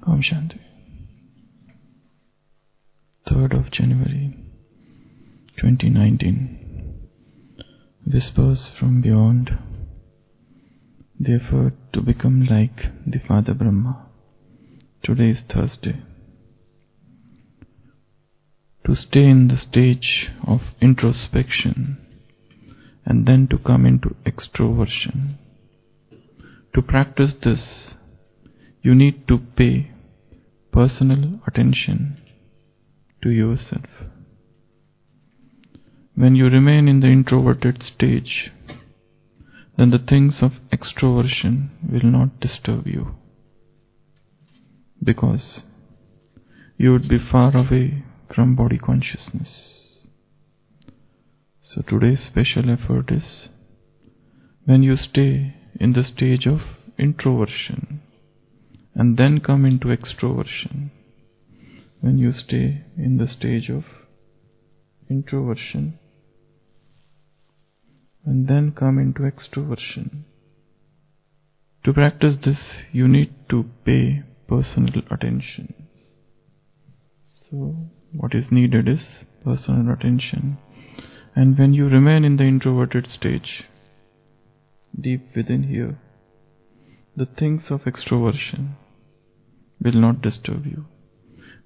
Om Shanti. 3rd of January 2019. Whispers from beyond. The effort to become like the Father Brahma. Today is Thursday. To stay in the stage of introspection and then to come into extroversion. To practice this, you need to pay personal attention to yourself. When you remain in the introverted stage, then the things of extroversion will not disturb you, because you would be far away from body consciousness. So today's special effort is, when you stay in the stage of introversion and then come into extroversion, when you stay in the stage of introversion and then come into extroversion. To practice this, you need to pay personal attention. So, what is needed is personal attention. And when you remain in the introverted stage, deep within here, the things of extroversion will not disturb you,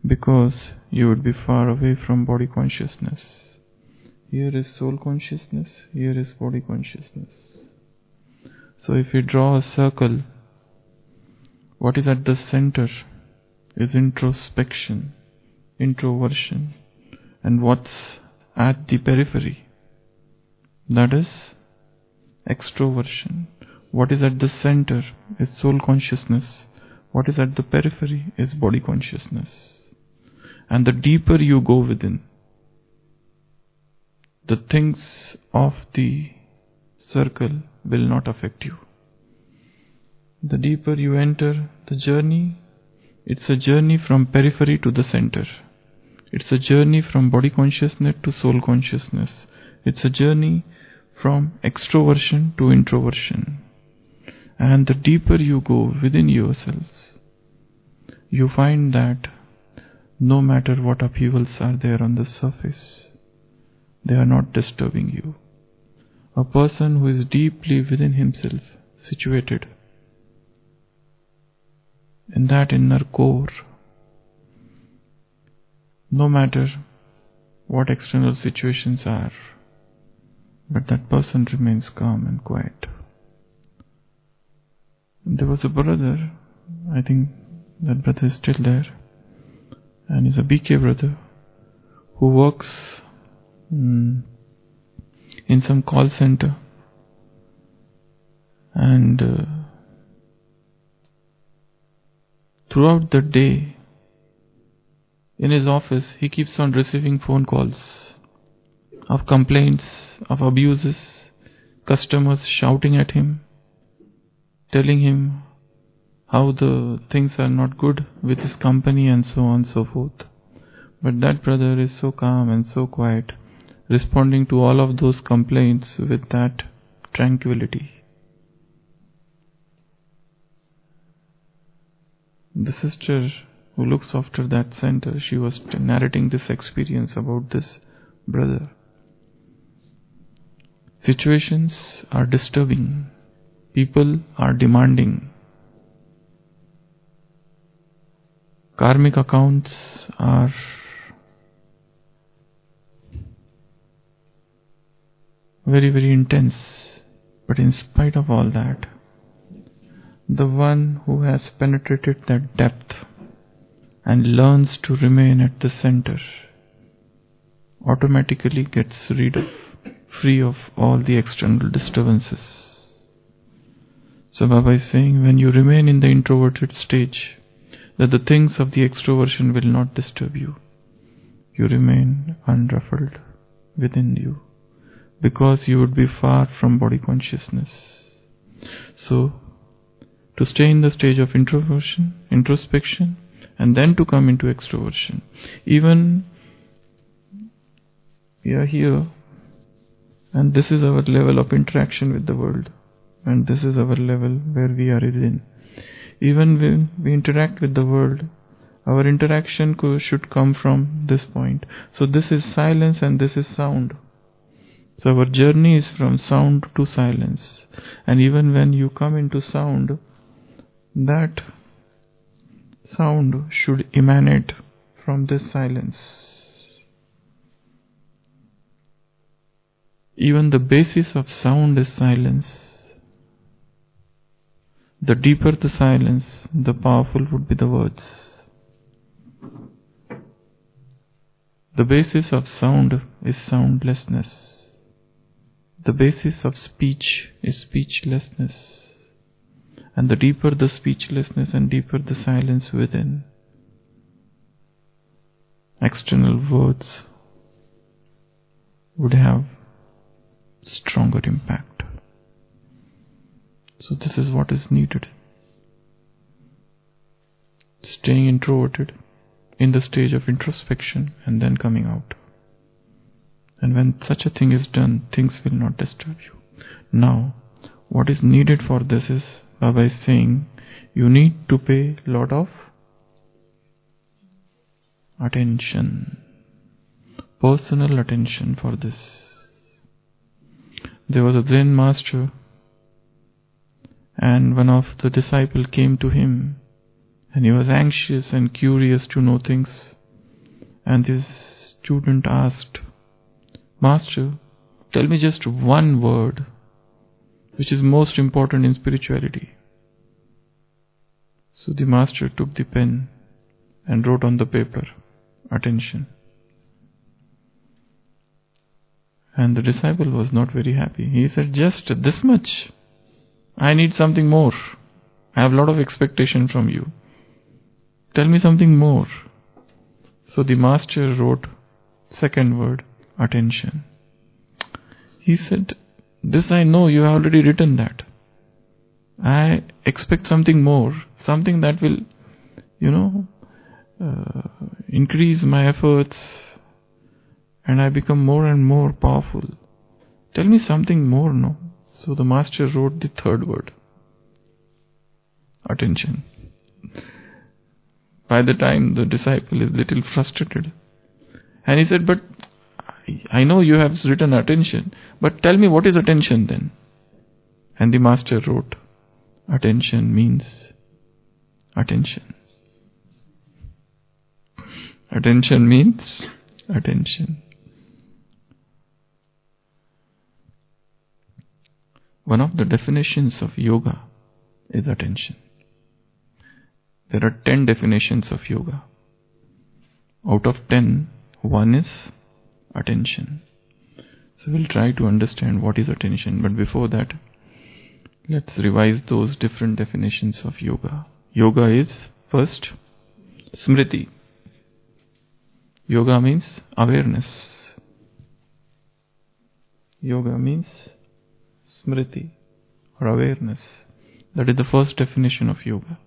because you would be far away from body consciousness. Here is soul consciousness, here is body consciousness. So if we draw a circle, what is at the center is introspection, introversion, and what's at the periphery, that is extroversion. What is at the center is soul consciousness. What is at the periphery is body consciousness. And the deeper you go within, the things of the circle will not affect you. The deeper you enter the journey, it's a journey from periphery to the center. It's a journey from body consciousness to soul consciousness. It's a journey from extroversion to introversion. And the deeper you go within yourselves, you find that no matter what upheavals are there on the surface, they are not disturbing you. A person who is deeply within himself situated in that inner core, no matter what external situations are, but that person remains calm and quiet. There was a brother, I think that brother is still there, and he's a BK brother who works in some call center, and throughout the day in his office he keeps on receiving phone calls of complaints, of abuses, customers shouting at him, telling him how the things are not good with his company and so on and so forth. But that brother is so calm and so quiet, responding to all of those complaints with that tranquility. The sister who looks after that center, she was narrating this experience about this brother. Situations are disturbing. People are demanding. Karmic accounts are very, very intense. But in spite of all that, the one who has penetrated that depth and learns to remain at the center automatically gets free of all the external disturbances. So Baba is saying, when you remain in the introverted stage, that the things of the extroversion will not disturb you. You remain unruffled within you, because you would be far from body consciousness. So, to stay in the stage of introversion, introspection, and then to come into extroversion. Even we are here, and this is our level of interaction with the world, and this is our level where we are within. Even when we interact with the world, our interaction should come from this point. So this is silence and this is sound. So our journey is from sound to silence. And even when you come into sound, that sound should emanate from this silence. Even the basis of sound is silence. The deeper the silence, the powerful would be the words. The basis of sound is soundlessness. The basis of speech is speechlessness. And the deeper the speechlessness and deeper the silence within, external words would have stronger impact. So this is what is needed. Staying introverted in the stage of introspection and then coming out. And when such a thing is done, things will not disturb you. Now, what is needed for this is, Baba is saying, you need to pay a lot of attention, personal attention for this. There was a Zen master, and one of the disciples came to him, and he was anxious and curious to know things. And this student asked, Master, tell me just one word which is most important in spirituality. So the master took the pen and wrote on the paper, attention. And the disciple was not very happy. He said, just this much. I need something more. I have a lot of expectation from you. Tell me something more. So the master wrote second word, attention. He said, this I know, you have already written that. I expect something more, something that will, increase my efforts and I become more and more powerful. Tell me something more, no? So the master wrote the third word, attention. By the time the disciple is little frustrated. And he said, but I know you have written attention, but tell me what is attention then? And the master wrote, attention means attention. Attention means attention. One of the definitions of yoga is attention. There are 10 definitions of yoga. Out of 10, one is attention. So we'll try to understand what is attention. But before that, let's revise those different definitions of yoga. Yoga is, first, smriti. Yoga means awareness. Yoga means smriti or awareness. That is the first definition of yoga.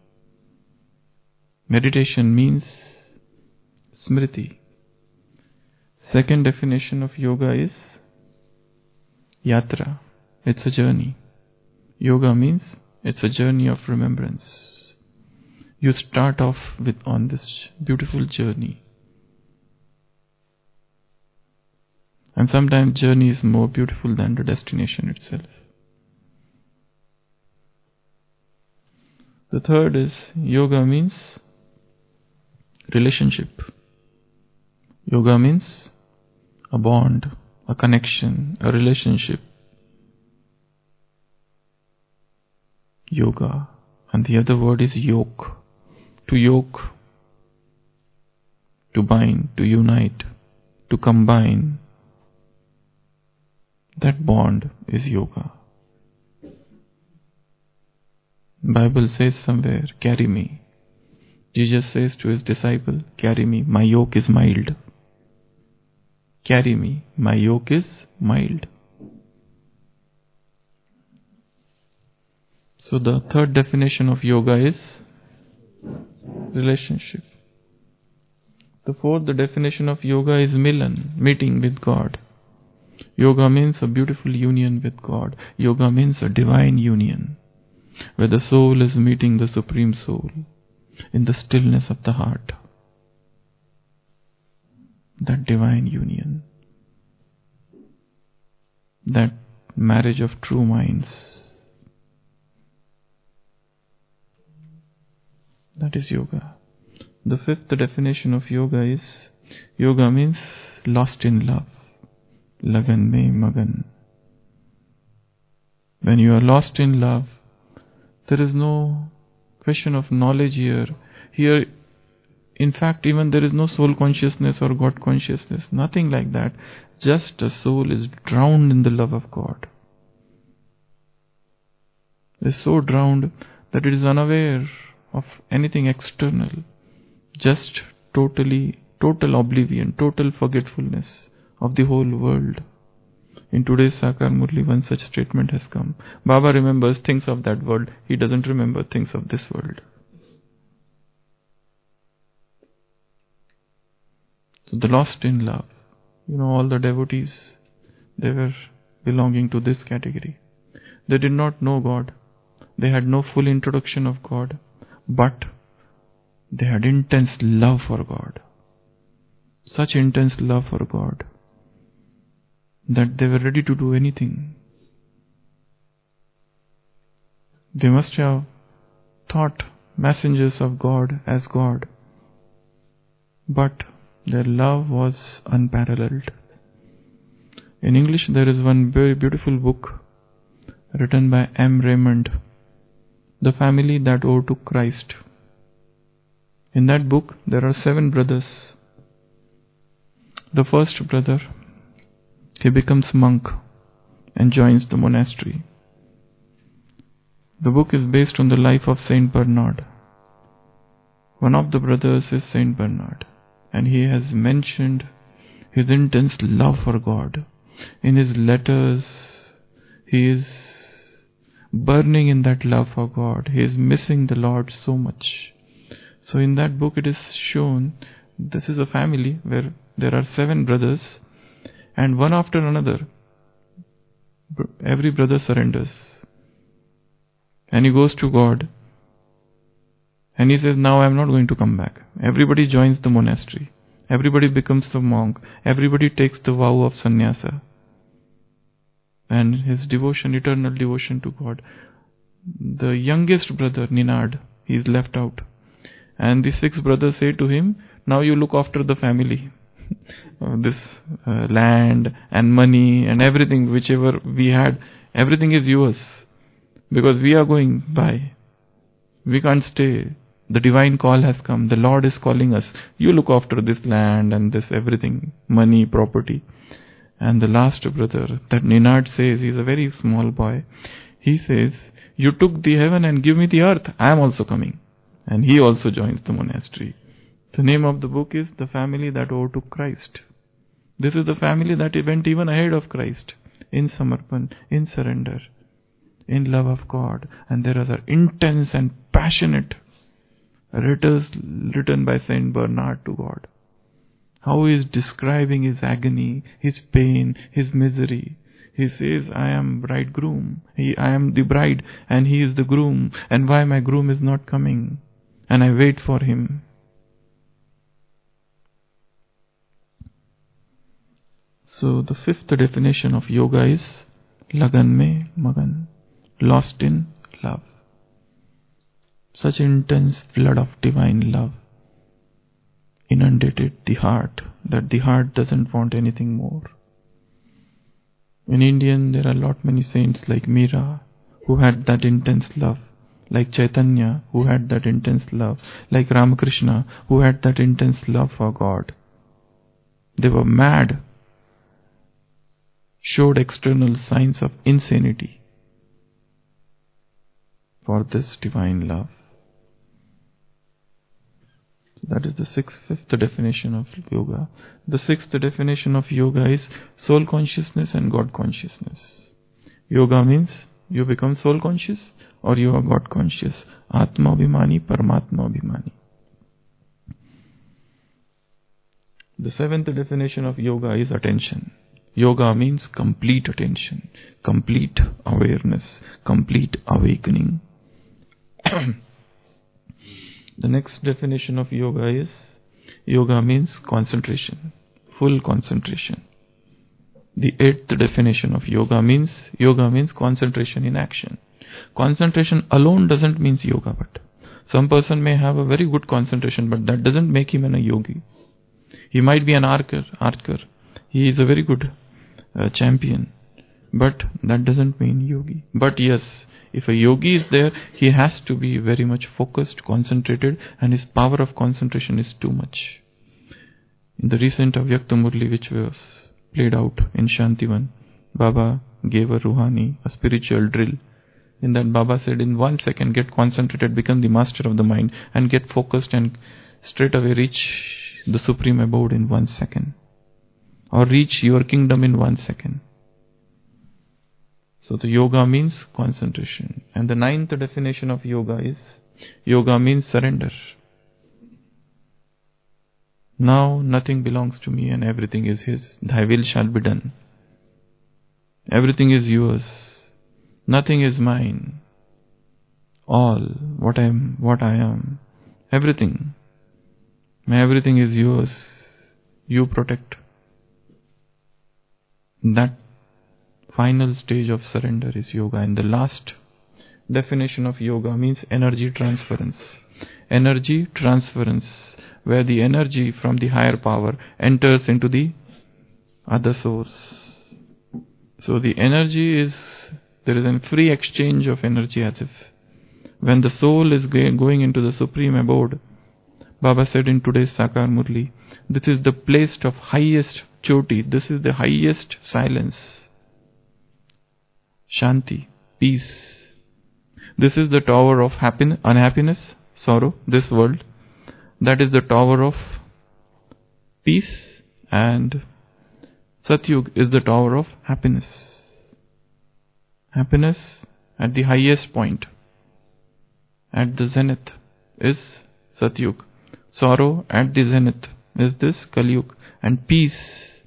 Meditation means smriti. Second definition of yoga is yatra. It's a journey. Yoga means it's a journey of remembrance. You start off on this beautiful journey. And sometimes journey is more beautiful than the destination itself. The third is yoga means relationship. Yoga means a bond, a connection, a relationship. Yoga. And the other word is yoke. To yoke, to bind, to unite, to combine. That bond is yoga. Bible says somewhere, carry me. Jesus says to his disciple, carry me, my yoke is mild. Carry me, my yoke is mild. So the third definition of yoga is relationship. The fourth definition of yoga is milan, meeting with God. Yoga means a beautiful union with God. Yoga means a divine union. where the soul is meeting the Supreme Soul in the stillness of the heart. That divine union, that marriage of true minds, that is yoga. The fifth definition of yoga is, yoga means lost in love. Lagan mein magan. When you are lost in love, there is no question of knowledge here. Here, in fact, even there is no soul consciousness or God consciousness. Nothing like that. Just a soul is drowned in the love of God. It is so drowned that it is unaware of anything external. Just total oblivion, total forgetfulness of the whole world. In today's Sakar Murli, one such statement has come. Baba remembers things of that world. He doesn't remember things of this world. So the lost in love. All the devotees, they were belonging to this category. They did not know God. They had no full introduction of God. But they had intense love for God. Such intense love for God that they were ready to do anything. They must have thought messengers of God as God. But their love was unparalleled. In English, there is one very beautiful book written by M. Raymond, The Family That Overtook Christ. In that book, there are 7 brothers. The first brother, he becomes monk and joins the monastery. The book is based on the life of Saint Bernard. One of the brothers is Saint Bernard, and he has mentioned his intense love for God. In his letters, he is burning in that love for God. He is missing the Lord so much. So in that book it is shown, this is a family where there are 7 brothers, and one after another, every brother surrenders. And he goes to God. And he says, now I am not going to come back. Everybody joins the monastery. Everybody becomes a monk. Everybody takes the vow of sannyasa. And his devotion, eternal devotion to God. The youngest brother, Ninad, he is left out. And the 6 brothers say to him, now you look after the family. This land and money and everything, whichever we had, everything is yours. Because we are going by. We can't stay. The divine call has come. The Lord is calling us. You look after this land and this everything, money, property. And the last brother, that Ninad says, he's a very small boy. He says, you took the heaven and give me the earth. I am also coming. And he also joins the monastery. The name of the book is The Family That Overtook Christ. This is the family that went even ahead of Christ in samarpan, in surrender, in love of God. And there are intense and passionate letters written by Saint Bernard to God. How he is describing his agony, his pain, his misery. He says, I am bridegroom. I am the bride and he is the groom. And why my groom is not coming? And I wait for him. So the 5th definition of yoga is Lagan mein magan, lost in love. Such intense flood of divine love inundated the heart that the heart doesn't want anything more. In Indian, there are many saints like Meera who had that intense love, like Chaitanya who had that intense love, like Ramakrishna who had that intense love for God. They were mad, showed external signs of insanity for this divine love. So that is the 5th definition of yoga. The 6th definition of yoga is soul consciousness and God consciousness. Yoga means you become soul conscious or you are God conscious. Atma Abhimani, Paramatma Abhimani. The 7th definition of yoga is attention. Yoga means complete attention, complete awareness, complete awakening. The next definition of yoga is, yoga means concentration, full concentration. The eighth definition of yoga means concentration in action. Concentration alone doesn't mean yoga, but some person may have a very good concentration, but that doesn't make him a yogi. He might be an archer. He is a very good champion, but that doesn't mean yogi. But yes, if a yogi is there, he has to be very much focused, concentrated, and his power of concentration is too much. In the recent Avyakta Murli, which was played out in Shantivan, Baba gave a Ruhani, a spiritual drill. In that, Baba said, in 1 second, get concentrated, become the master of the mind, and get focused, and straight away reach the supreme abode in 1 second. Or reach your kingdom in 1 second. So the yoga means concentration. And the ninth definition of yoga is, yoga means surrender. Now nothing belongs to me and everything is His. Thy will shall be done. Everything is yours. Nothing is mine. All, what I am, everything. Everything is yours. You protect. That final stage of surrender is yoga. And the last definition of yoga means energy transference. Energy transference, where the energy from the higher power enters into the other source. So the energy is, there is a free exchange of energy, as if when the soul is going into the supreme abode. Baba said in today's Sakar Murli, this is the place of highest Choti, this is the highest silence, Shanti, peace. This is the tower of unhappiness, sorrow, this world. That is the tower of peace, and Satyug is the tower of happiness. Happiness at the highest point, at the zenith, is Satyug. Sorrow at the zenith is this Kalyug, and peace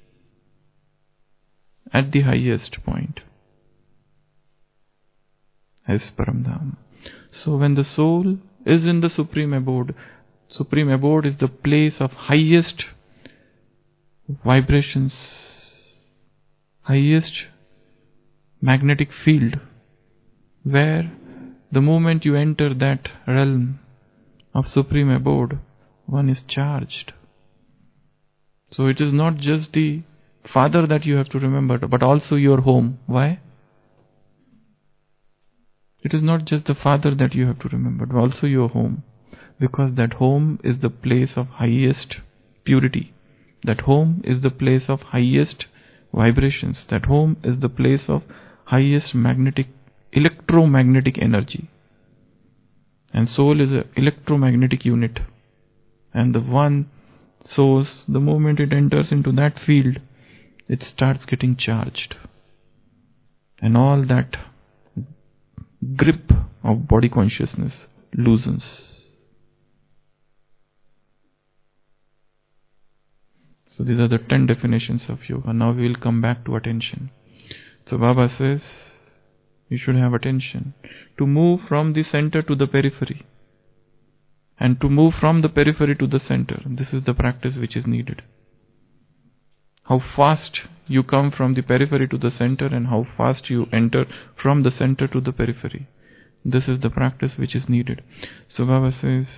at the highest point is Paramdham. So when the soul is in the supreme abode is the place of highest vibrations, highest magnetic field, where the moment you enter that realm of supreme abode, one is charged. So it is not just the Father that you have to remember, but also your home. Why? It is not just the Father that you have to remember, but also your home. Because that home is the place of highest purity. That home is the place of highest vibrations. That home is the place of highest electromagnetic energy. And soul is an electromagnetic unit. And the one source, the moment it enters into that field, it starts getting charged. And all that grip of body consciousness loosens. So these are the 10 definitions of yoga. Now we will come back to attention. So Baba says, you should have attention to move from the center to the periphery, and to move from the periphery to the center. This is the practice which is needed. How fast you come from the periphery to the center, and how fast you enter from the center to the periphery. This is the practice which is needed. So Baba says,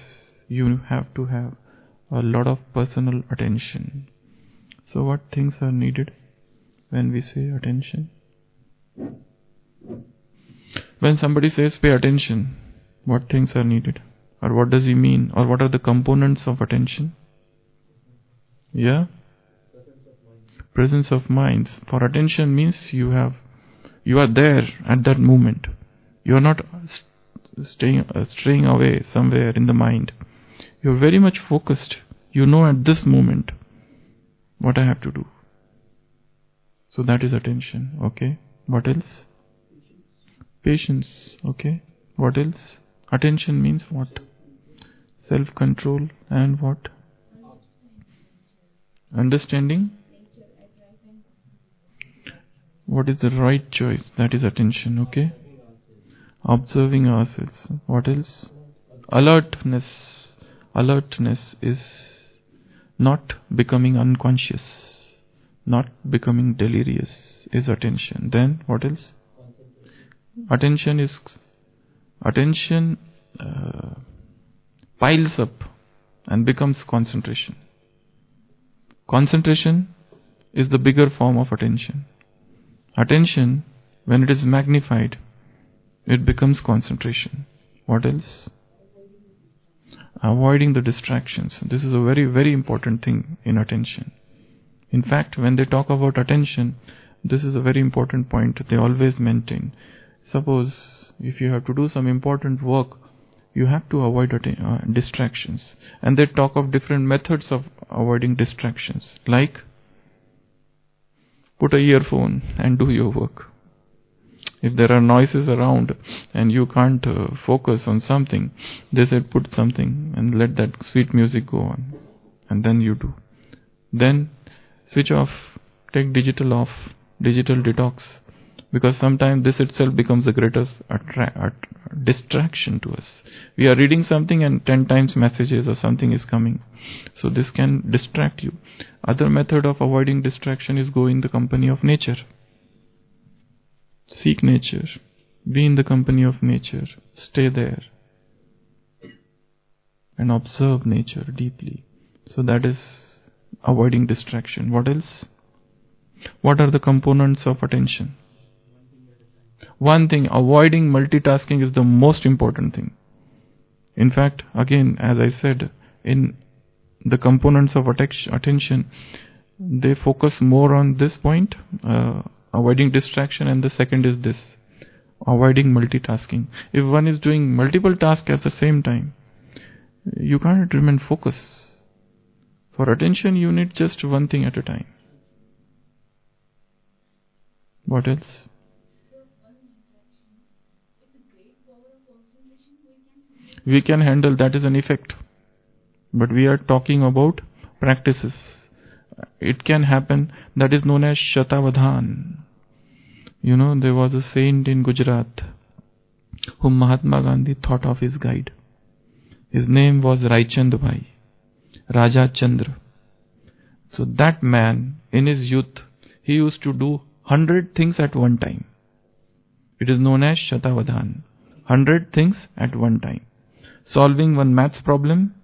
you have to have a lot of personal attention. So what things are needed when we say attention? When somebody says pay attention, what things are needed? Or what does he mean? Or what are the components of attention? Yeah? Presence of mind. For attention means you are there at that moment. You are not straying away somewhere in the mind. You are very much focused. You know at this moment what I have to do. So that is attention. Okay. What else? Patience. Okay. What else? Attention means what? Self-control and what? Understanding. What is the right choice? That is attention. Okay. Observing ourselves. What else? Alertness. Alertness is not becoming unconscious, not becoming delirious, is attention. Then what else? Attention piles up and becomes concentration. Concentration is the bigger form of attention. Attention, when it is magnified, it becomes concentration. What else? Avoiding the distractions. This is a very, very important thing in attention. In fact, when they talk about attention, this is a very important point they always maintain. Suppose if you have to do some important work, you have to avoid distractions. And they talk of different methods of avoiding distractions. Like, put a earphone and do your work. If there are noises around and you can't focus on something, they said put something and let that sweet music go on. And then you do. Then switch off, take digital off, digital detox. Because sometimes this itself becomes the greatest distraction to us. We are reading something and 10 times messages or something is coming. So this can distract you. Other method of avoiding distraction is go in the company of nature. Seek nature. Be in the company of nature. Stay there. And observe nature deeply. So that is avoiding distraction. What else? What are the components of attention? One thing, avoiding multitasking is the most important thing. In fact, again, as I said, in the components of attention, they focus more on this point, avoiding distraction, and the second is this, avoiding multitasking. If one is doing multiple tasks at the same time, you can't remain focused. For attention, you need just one thing at a time. What else? We can handle, that is an effect. But we are talking about practices. It can happen, that is known as Shatavadhan. You know, there was a saint in Gujarat whom Mahatma Gandhi thought of his guide. His name was Raichand Bhai, Raja Chandra. So that man, in his youth, he used to do 100 things at one time. It is known as Shatavadhan. 100 things at one time. Solving one maths problem,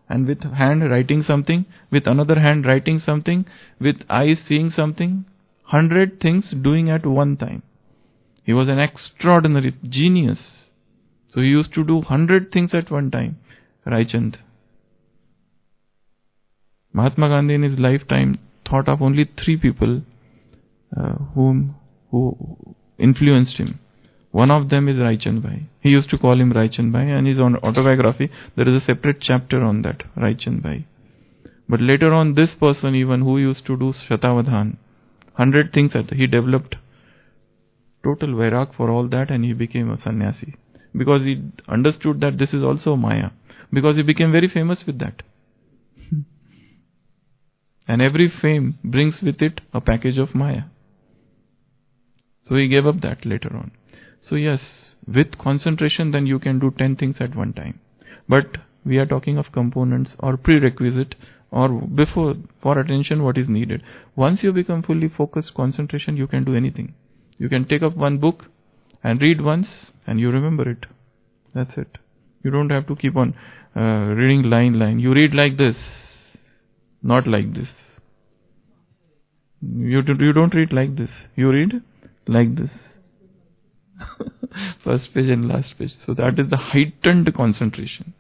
and with hand writing something, with another hand writing something, with eyes seeing something, 100 things doing at one time. He was an extraordinary genius. So he used to do 100 things at one time. Raichand. Mahatma Gandhi in his lifetime thought of only 3 people who influenced him. One of them is Raichand Bhai. He used to call him Raichand Bhai, and his own autobiography, there is a separate chapter on that, Raichand Bhai. But later on, this person even who used to do Shatavadhan, 100 things, he developed total vairag for all that, and he became a sannyasi. Because he understood that this is also Maya. Because he became very famous with that. And every fame brings with it a package of Maya. So he gave up that later on. So yes, with concentration then you can do 10 things at one time. But we are talking of components or prerequisite or before for attention what is needed. Once you become fully focused, concentration, you can do anything. You can take up one book and read once and you remember it. That's it. You don't have to keep on reading line. You read like this, not like this. You don't read like this. You read like this. First page and last page. So that is the heightened concentration.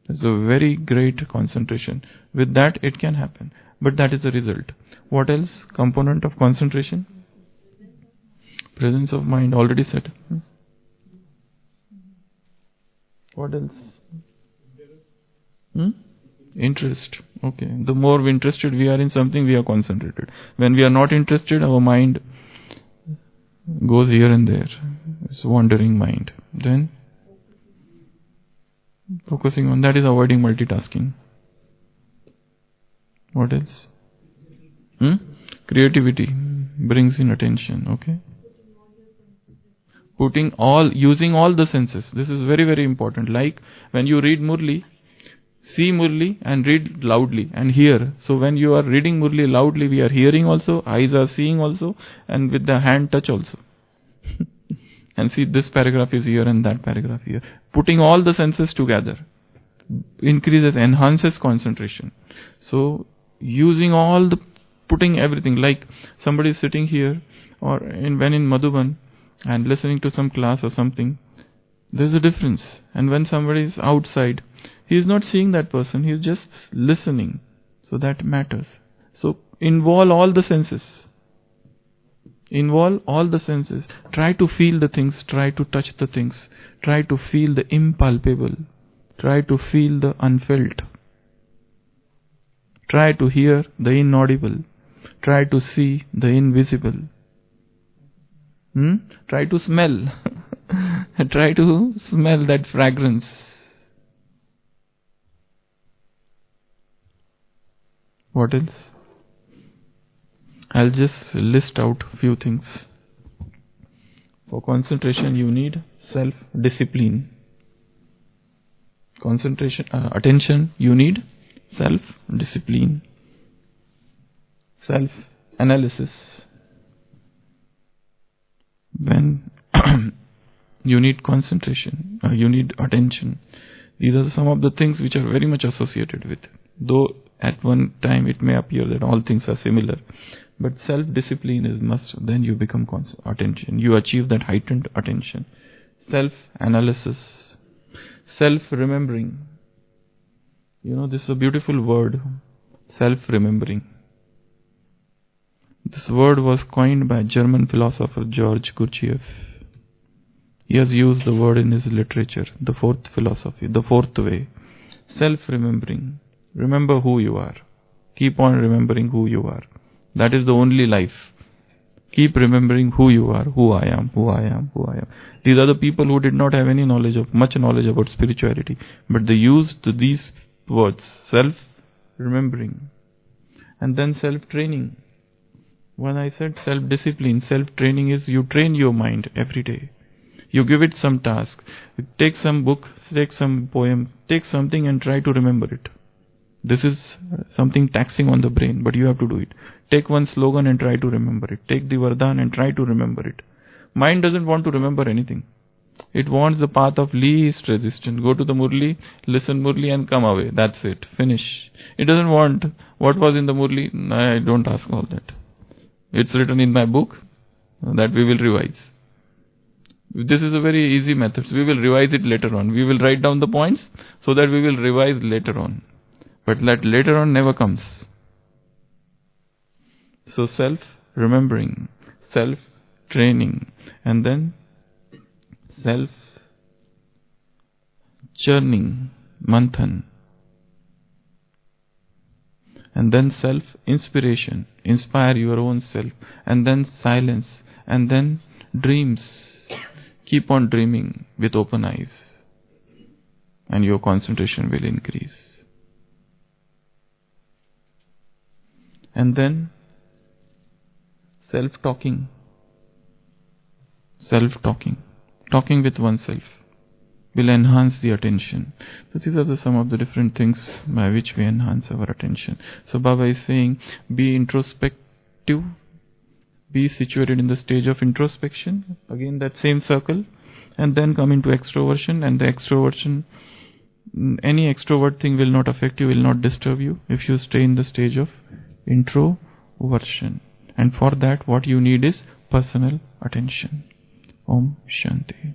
It's a very great concentration. With that it can happen. But that is the result. What else? Component of concentration? Presence of mind. Already said. What else? Interest. Okay. The more interested we are in something, we are concentrated. When we are not interested, our mind goes here and there. It's wandering mind. Then focusing on that is avoiding multitasking. What else? Creativity brings in attention. Okay. Using all the senses. This is very, very important. Like when you read Murli, see Murli and read loudly and hear. So when you are reading Murli loudly, we are hearing also, eyes are seeing also, and with the hand touch also. And see, this paragraph is here and that paragraph here. Putting all the senses together enhances concentration. So using putting everything, like somebody is sitting here or when in Madhuban and listening to some class or something, there's a difference. And when somebody is outside, he is not seeing that person, he is just listening. So that matters. So involve all the senses. Involve all the senses. Try to feel the things, try to touch the things, try to feel the impalpable, try to feel the unfelt, try to hear the inaudible, try to see the invisible. Try to smell. Try to smell that fragrance. What else? I'll just list out a few things. For concentration, you need self-discipline. Attention, you need self-discipline. Self-analysis. When you need concentration, you need attention. These are some of the things which are very much associated with. Though at one time it may appear that all things are similar. But self-discipline is must. Then you become attention. You achieve that heightened attention. Self-analysis. Self-remembering. This is a beautiful word. Self-remembering. This word was coined by German philosopher George Gurdjieff. He has used the word in his literature, the fourth philosophy, the fourth way. Self-remembering. Remember who you are. Keep on remembering who you are. That is the only life. Keep remembering who you are, who I am, who I am, who I am. These are the people who did not have much knowledge about spirituality, but they used these words, self-remembering. And then self-training. When I said self-discipline, self-training is you train your mind every day. You give it some task. Take some book, take some poem, take something and try to remember it. This is something taxing on the brain, but you have to do it. Take one slogan and try to remember it. Take the Vardhan and try to remember it. Mind doesn't want to remember anything. It wants the path of least resistance. Go to the Murli, listen Murli and come away. That's it. Finish. It doesn't want what was in the Murli. I don't ask all that. It's written in my book that we will revise. This is a very easy method. We will revise it later on. We will write down the points so that we will revise later on. But that later on never comes. So self-remembering, self-training, and then self-churning, manthan. And then self-inspiration, inspire your own self. And then silence. And then dreams. Keep on dreaming with open eyes. And your concentration will increase. And then self-talking. Talking with oneself will enhance the attention. So these are some of the different things by which we enhance our attention. So Baba is saying, be introspective, be situated in the stage of introspection, again that same circle, and then come into extroversion, and the extroversion, any extrovert thing will not affect you, will not disturb you if you stay in the stage of introversion. And for that what you need is personal attention. Om Shanti.